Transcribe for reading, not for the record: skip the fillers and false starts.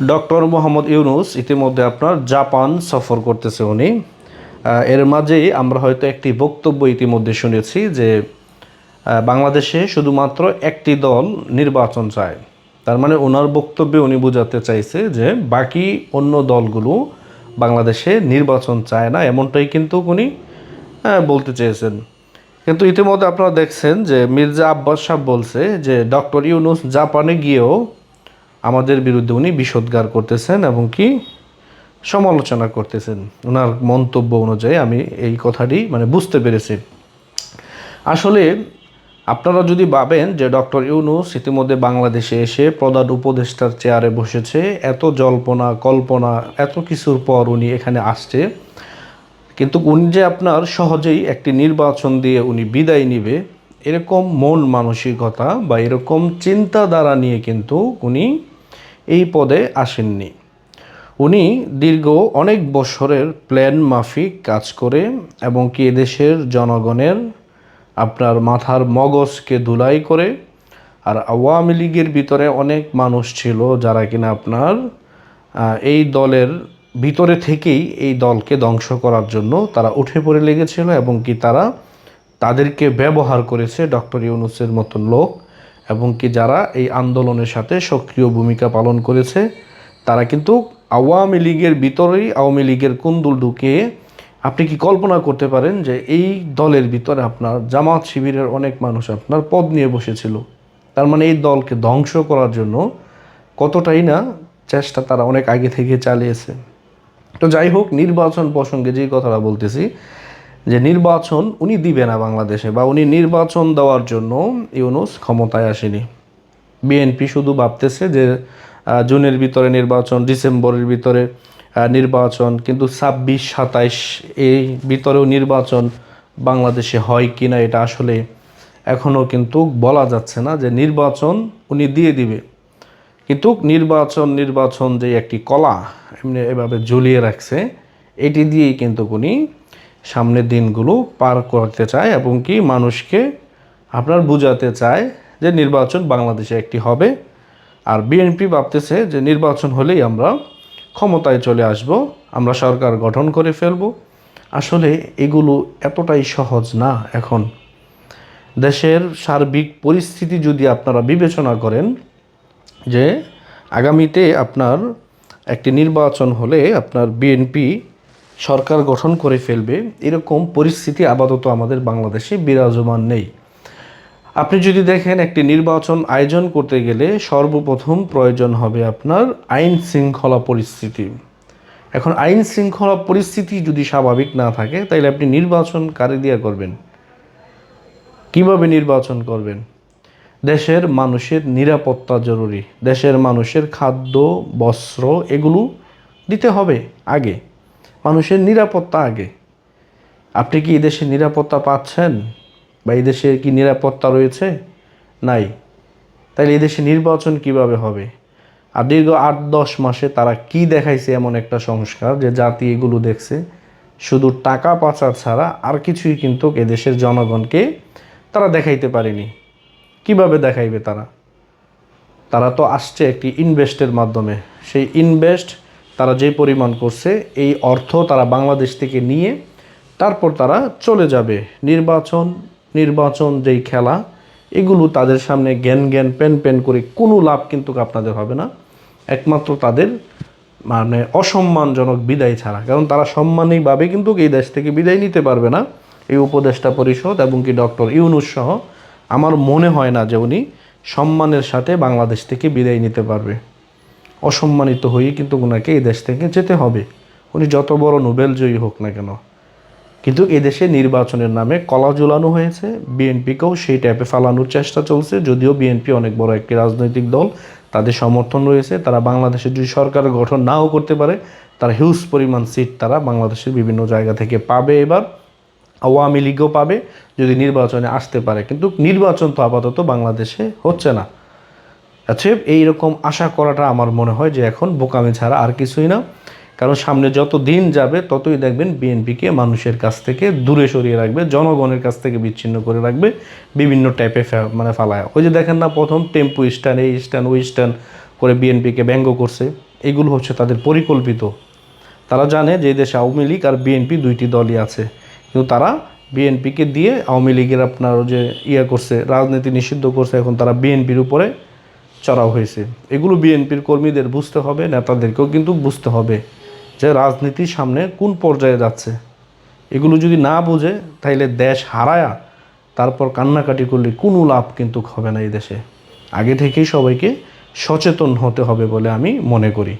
Doctor Mohammad Yunus ইতিমধ্যে আপনার Japan সফর করতেছে উনি। এর মাঝেই আমরা হয়তো একটি বক্তব্য ইতিমধ্যে শুনেছি যে বাংলাদেশে শুধুমাত্র একটি দল নির্বাচন চায়। তার মানে ওনার বক্তব্যে উনি বোঝাতে চাইছে যে বাকি অন্য দলগুলো বাংলাদেশে নির্বাচন চায় না, এমনটাই কিন্তু উনি বলতে চেয়েছেন। কিন্তু ইতিমধ্যে আপনারা দেখছেন যে মির্জা আব্বাস সাহেব বলছে যে ডক্টর ইউনূস জাপানে গিয়েও আমাদের বিরুদ্ধে উনি বিষোদ্গার করতেছেন এবং কি সমালোচনা করতেছেন। ওনার মন্তব্য অনুযায়ী আমি এই কথাটি বুঝতে পেরেছি। আসলে আপনারা যদি ভাবেন যে ডক্টর ইউনূস ইতিমধ্যে বাংলাদেশে এসে প্রধান উপদেষ্টার চেয়ারে বসেছে, এত জল্পনা কল্পনা এত কিছুর পর উনি এখানে আসছে, কিন্তু উনি যে আপনার সহজেই একটি নির্বাচন দিয়ে উনি বিদায় নিবে এরকম মন মানসিকতা বা এরকম চিন্তাধারা নিয়ে কিন্তু উনি এই পদে আসেননি। উনি দীর্ঘ অনেক বছরের প্ল্যান মাফিক কাজ করে এবং কি এদেশের জনগণের আপনার মাথার মগজকে ধুলাই করে, আর আওয়ামী লীগের ভিতরে অনেক মানুষ ছিল যারা কিনা আপনার এই দলের ভিতরে থেকেই এই দলকে ধ্বংস করার জন্য তারা উঠে পড়ে লেগেছিল এবং কি তারা তাদেরকে ব্যবহার করেছে ডক্টর ইউনূসের মতন লোক, এবং কি যারা এই আন্দোলনের সাথে সক্রিয় ভূমিকা পালন করেছে তারা কিন্তু আওয়ামী লীগের ভিতরেই আওয়ামী লীগের কুন্দুল ঢুকিয়ে আপনি কি কল্পনা করতে পারেন যে এই দলের ভিতরে আপনার জামাত শিবিরের অনেক মানুষ আপনার পদ নিয়ে বসেছিল। তার মানে এই দলকে ধ্বংস করার জন্য কতটাই না চেষ্টা তারা অনেক আগে থেকে চালিয়েছে। তো যাই হোক, নির্বাচন প্রসঙ্গে যে কথাটা বলতেছি যে নির্বাচন উনি দিবে না বাংলাদেশে, বা উনি নির্বাচন দেওয়ার জন্য ইউনূস ক্ষমতায় আসেনি। বিএনপি শুধু ভাবতেছে যে জুনের ভিতরে নির্বাচন, ডিসেম্বরের ভিতরে নির্বাচন, কিন্তু 26-27 এই ভিতরেও নির্বাচন বাংলাদেশে হয় কি না এটা আসলে এখনও কিন্তু বলা যাচ্ছে না যে নির্বাচন উনি দিয়ে দিবে। কিন্তু নির্বাচন যে একটি কলা এমনি এভাবে ঝুলিয়ে রাখছে, এটি দিয়েই কিন্তু উনি সামনের দিনগুলো পার করতে চায় এবং কি মানুষকে আপনার বুঝাতে চায় যে নির্বাচন বাংলাদেশে একটি হবে। আর বিএনপি ভাবতেছে যে নির্বাচন হলেই আমরা ক্ষমতায় চলে আসব, আমরা সরকার গঠন করে ফেলব। আসলে এগুলো এতটাই সহজ না। এখন দেশের সার্বিক পরিস্থিতি যদি আপনারা বিবেচনা করেন যে আগামীতে আপনার একটি নির্বাচন হলে আপনার বিএনপি সরকার গঠন করে ফেলবে, এরকম পরিস্থিতি আপাতত আমাদের বাংলাদেশে বিরাজমান নেই। আপনি যদি দেখেন একটি নির্বাচন আয়োজন করতে গেলে সর্বপ্রথম প্রয়োজন হবে আপনার আইন শৃঙ্খলা পরিস্থিতি। এখন আইন শৃঙ্খলা পরিস্থিতি যদি স্বাভাবিক না থাকে তাহলে আপনি নির্বাচন কারে দিয়ে করবেন, কিভাবে নির্বাচন করবেন? দেশের মানুষের নিরাপত্তা জরুরি, দেশের মানুষের খাদ্য বস্ত্র এগুলো দিতে হবে আগে, মানুষের নিরাপত্তা আগে। আপনি কি এই দেশে নিরাপত্তা পাচ্ছেন বা এই দেশে কি নিরাপত্তা রয়েছে? নাই। তাহলে এই দেশে নির্বাচন কিভাবে হবে? আর দীর্ঘ 8-10 মাসে তারা কি দেখাইছে এমন একটা সংস্কার যে জাতি এগুলো দেখছে, শুধু টাকা পাচার ছাড়া আর কিছুই কিন্তু এদেশের জনগণকে তারা দেখাইতে পারেনি। কিভাবে দেখাইবে তারা? তারা তো আসছে একটি ইনভেস্টের মাধ্যমে, সেই ইনভেস্ট তারা যে পরিমাণ করছে এই অর্থ তারা বাংলাদেশ থেকে নিয়ে তারপর তারা চলে যাবে। নির্বাচন যেই খেলা, এগুলো তাদের সামনে জ্ঞান পেন করে কোনো লাভ কিন্তু আপনাদের হবে না, একমাত্র তাদের অসম্মানজনক বিদায় ছাড়া। কারণ তারা সম্মানিকভাবে কিন্তু এই দেশ থেকে বিদায় নিতে পারবে না। এই উপদেষ্টা পরিষদ এবং কি ডক্টর ইউনূস সহ আমার মনে হয় না যে উনি সম্মানের সাথে বাংলাদেশ থেকে বিদায় নিতে পারবে। অসম্মানিত হয়েই কিন্তু ওনাকে এই দেশ থেকে যেতে হবে, উনি যত বড় নোবেলজয়ী হোক না কেন। কিন্তু এদেশে নির্বাচনের নামে কলা ঝুলানো হয়েছে, বিএনপিকেও সেই টাইপে ফালানোর চেষ্টা চলছে। যদিও বিএনপি অনেক বড় একটি রাজনৈতিক দল, তাদের সমর্থন রয়েছে, তারা বাংলাদেশের যদি সরকার গঠন নাও করতে পারে তারা হিউজ পরিমাণ সিট তারা বাংলাদেশের বিভিন্ন জায়গা থেকে পাবে। এবার আওয়ামী লীগও পাবে যদি নির্বাচনে আসতে পারে, কিন্তু নির্বাচন তো আপাতত বাংলাদেশে হচ্ছে না। আচ্ছা, এইরকম আশা করাটা আমার মনে হয় যে এখন বোকামি ছাড়া আর কিছুই না। কারণ সামনে যত দিন যাবে ততই দেখবেন বিএনপিকে মানুষের কাছ থেকে দূরে সরিয়ে রাখবে, জনগণের কাছ থেকে বিচ্ছিন্ন করে রাখবে বিভিন্ন টাইপে ফালায়। ওই যে দেখেন না, প্রথম টেম্পো স্ট্যান্ড, এই স্ট্যান্ড ওই স্ট্যান্ড করে বিএনপিকে ব্যঙ্গ করছে, এগুলো হচ্ছে তাদের পরিকল্পিত। তারা জানে যে এই দেশে আওয়ামী লীগ আর বিএনপি দুইটি দলই আছে, কিন্তু তারা বিএনপিকে দিয়ে আওয়ামী লীগের আপনার যে করছে, রাজনীতি নিষিদ্ধ করছে, এখন তারা বিএনপির উপরে চড়াও হয়েছে। এগুলো বিএনপির কর্মীদের বুঝতে হবে, নেতাদেরকেও কিন্তু বুঝতে হবে যে রাজনীতির সামনে কোন পর্যায়ে যাচ্ছে। এগুলো যদি না বুঝে তাইলে দেশ হারায়া তারপর কান্নাকাটি করলে কোনো লাভ কিন্তু হবে না এই দেশে। আগে থেকেই সবাইকে সচেতন হতে হবে বলে আমি মনে করি।